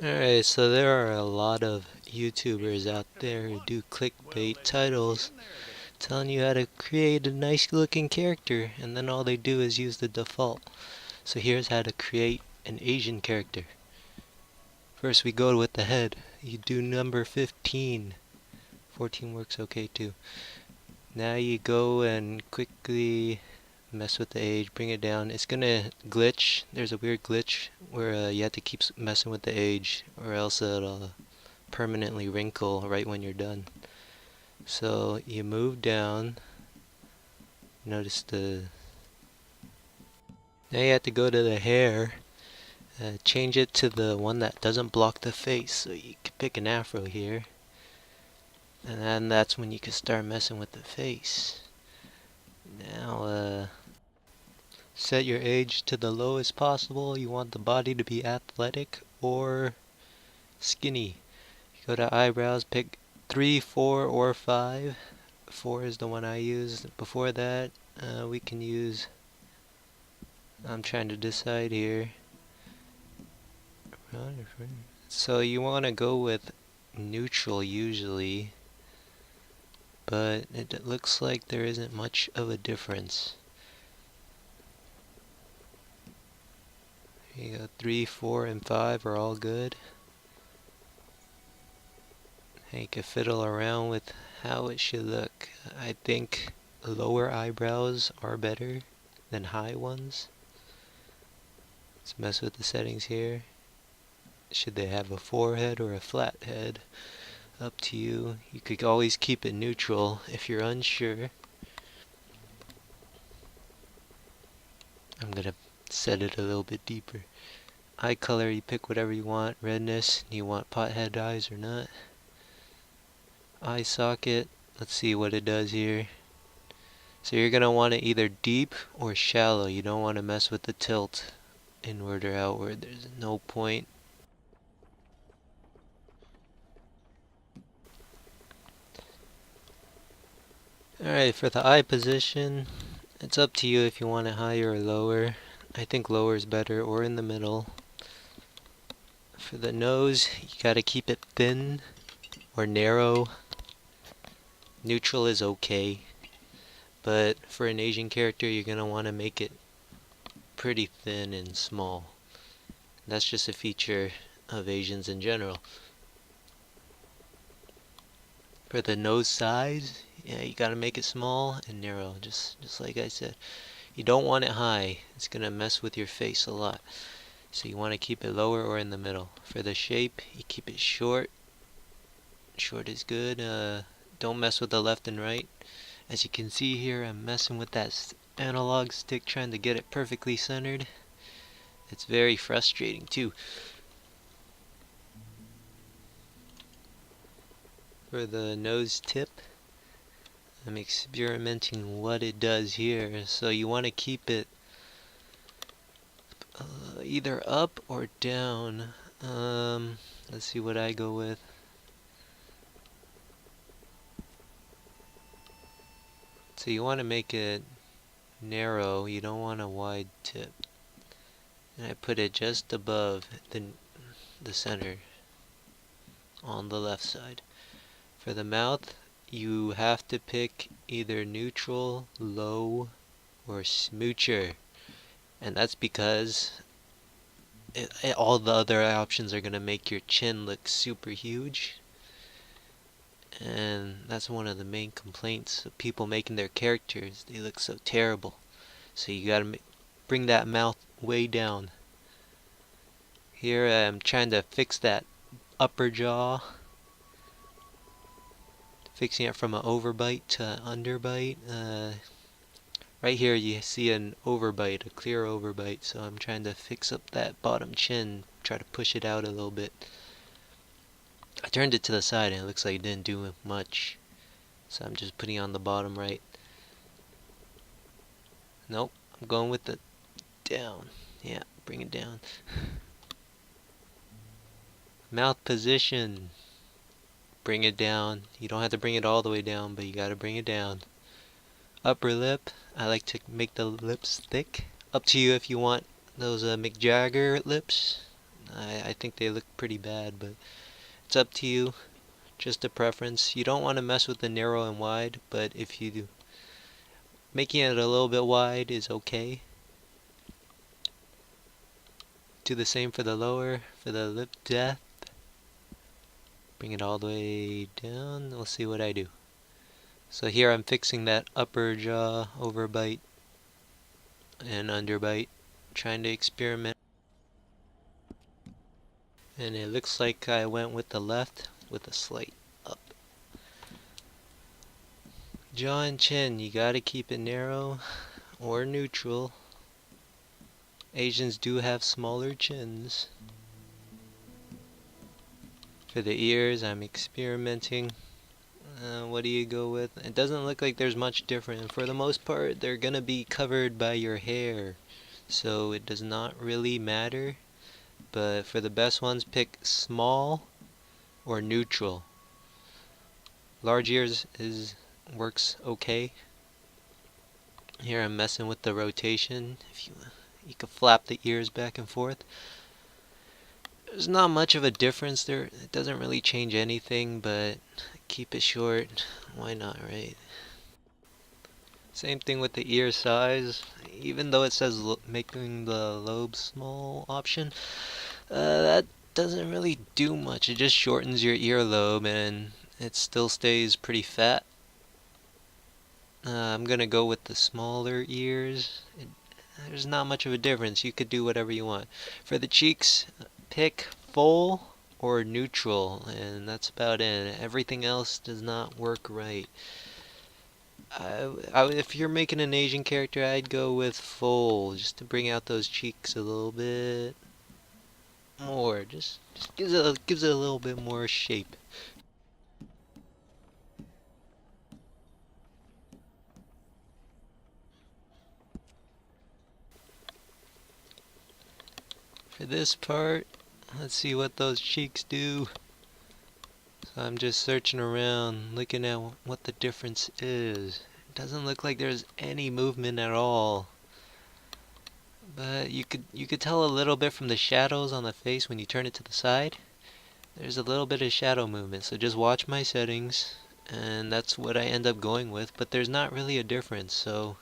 Alright, so there are a lot of YouTubers out there who do clickbait titles telling you how to create a nice looking character, and then all they do is use the default. So here's how to create an Asian character. First we go with the head. You do number 15. 14 works okay too. Now you go and quickly mess with the age, bring it down. It's gonna glitch. There's a weird glitch where you have to keep messing with the age, or else it'll permanently wrinkle right when you're done. So you move down. Notice the. Now you have to go to the hair. Change it to the one that doesn't block the face. So you can pick an afro here. And then that's when you can start messing with the face. Now, set your age to the lowest possible. You want the body to be athletic or skinny. You go to eyebrows, pick 3, 4, or 5. 4 is the one I use. Before that, we can use. I'm trying to decide here. So you want to go with neutral usually, but it looks like there isn't much of a difference. You go 3, 4, and 5 are all good. And you can fiddle around with how it should look. I think lower eyebrows are better than high ones. Let's mess with the settings here. Should they have a forehead or a flat head? Up to you. You could always keep it neutral if you're unsure. I'm gonna set it a little bit deeper. Eye color, you pick whatever you want. Redness, you want pothead eyes or not. Eye socket, let's see what it does here. So you're gonna want it either deep or shallow. You don't want to mess with the tilt inward or outward. There's no point. Alright, for the eye position, it's up to you if you want it higher or lower. I think lower is better, or in the middle. For the nose, you gotta keep it thin or narrow. Neutral is okay, but for an Asian character, you're gonna want to make it pretty thin and small. That's just a feature of Asians in general. For the nose size, yeah, you gotta make it small and narrow, just like I said. You don't want it high. It's gonna mess with your face a lot. So you want to keep it lower or in the middle. For the shape, you keep it short. Short is good. Don't mess with the left and right. As you can see here, I'm messing with that analog stick trying to get it perfectly centered. It's very frustrating too. For the nose tip, I'm experimenting what it does here. So you want to keep it either up or down. Let's see what I go with. So you want to make it narrow. You don't want a wide tip. And I put it just above the center on the left side. For the mouth, you have to pick either neutral, low, or smoocher. And that's because all the other options are going to make your chin look super huge. And that's one of the main complaints of people making their characters. They look so terrible. So you gotta bring that mouth way down. Here I'm trying to fix that upper jaw. Fixing it from an overbite to an underbite. Right here you see an overbite, a clear overbite. So I'm trying to fix up that bottom chin. Try to push it out a little bit. I turned it to the side and it looks like it didn't do much. So I'm just putting on the bottom right. Nope, I'm going with the down. Yeah, bring it down. Mouth position. Bring it down. You don't have to bring it all the way down, but you gotta bring it down. Upper lip. I like to make the lips thick. Up to you if you want those Mick Jagger lips. I think they look pretty bad, but it's up to you. Just a preference. You don't want to mess with the narrow and wide, but if you do, making it a little bit wide is okay. Do the same for the lower, for the lip depth. Bring it all the way down. We'll see what I do. So here I'm fixing that upper jaw overbite and underbite, trying to experiment. And it looks like I went with the left with a slight up. Jaw and chin, you gotta keep it narrow or neutral. Asians do have smaller chins. For the ears, I'm experimenting. What do you go with? It doesn't look like there's much different. For the most part, they're gonna be covered by your hair, so it does not really matter. But for the best ones, pick small or neutral. Large ears works okay. Here I'm messing with the rotation. If you can flap the ears back and forth. There's not much of a difference there. It doesn't really change anything, but keep it short. Why not, right? Same thing with the ear size. Even though it says making the lobe small option, that doesn't really do much. It just shortens your earlobe and it still stays pretty fat. I'm gonna go with the smaller ears. There's not much of a difference. You could do whatever you want. For the cheeks, pick full or neutral, and that's about it. Everything else does not work right. If you're making an Asian character, I'd go with full, just to bring out those cheeks a little bit more. Just gives it a little bit more shape. For this part, let's see what those cheeks do. So I'm just searching around, looking at what the difference is. It doesn't look like there's any movement at all. But you could tell a little bit from the shadows on the face when you turn it to the side. There's a little bit of shadow movement, so just watch my settings, and that's what I end up going with. But there's not really a difference, so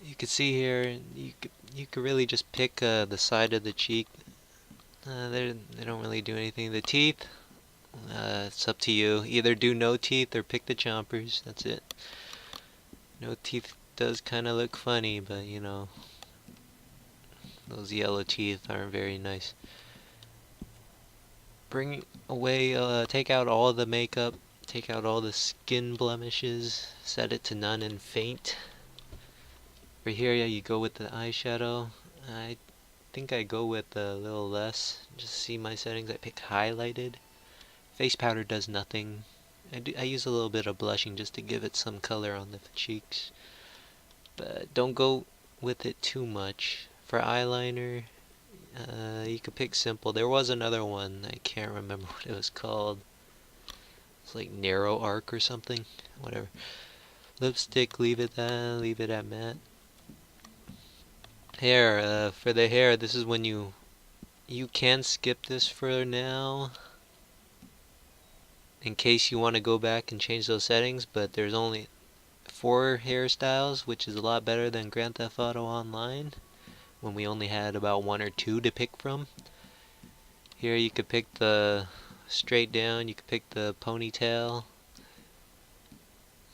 you can see here, you could really just pick the side of the cheek. They don't really do anything. The teeth, it's up to you. Either do no teeth or pick the chompers. That's it. No teeth does kind of look funny, but you know, those yellow teeth aren't very nice. Bring away, take out all the makeup, take out all the skin blemishes, set it to none and faint. For here, yeah, you go with the eyeshadow. I think I go with a little less. Just see my settings. I pick highlighted. Face powder does nothing. I use a little bit of blushing just to give it some color on the cheeks. But don't go with it too much. For eyeliner, you could pick simple. There was another one. I can't remember what it was called. It's like narrow arc or something. Whatever. Lipstick, leave it at matte. Hair, for the hair, this is when you can skip this for now in case you want to go back and change those settings, but there's only 4 hairstyles, which is a lot better than Grand Theft Auto Online when we only had about 1 or 2 to pick from. Here you could pick the straight down, you could pick the ponytail,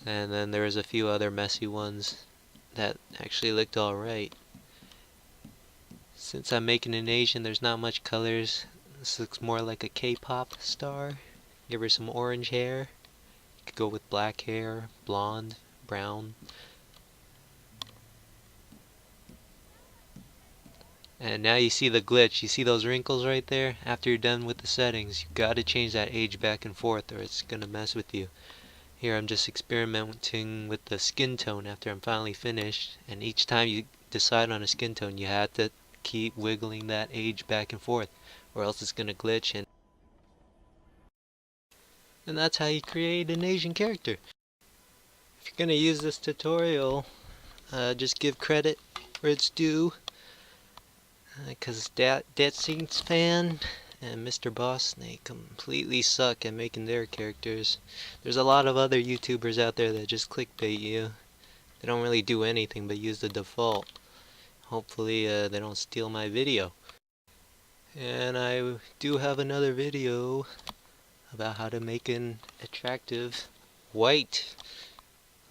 and then there's a few other messy ones that actually looked alright. Since I'm making an Asian, there's not much colors. This looks more like a K-pop star. Give her some orange hair. You could go with black hair, blonde, brown. And now you see the glitch. You see those wrinkles right there? After you're done with the settings, you gotta change that age back and forth or it's gonna mess with you. Here I'm just experimenting with the skin tone after I'm finally finished. And each time you decide on a skin tone, you have to keep wiggling that age back and forth or else it's gonna glitch, and that's how you create an Asian character. If you're gonna use this tutorial, just give credit where it's due. Because that Saints fan and Mr. Boss, they completely suck at making their characters. There's a lot of other YouTubers out there that just clickbait you. They don't really do anything but use the default. Hopefully they don't steal my video. And I do have another video about how to make an attractive white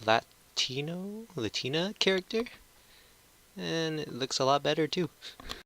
Latina character. And it looks a lot better too.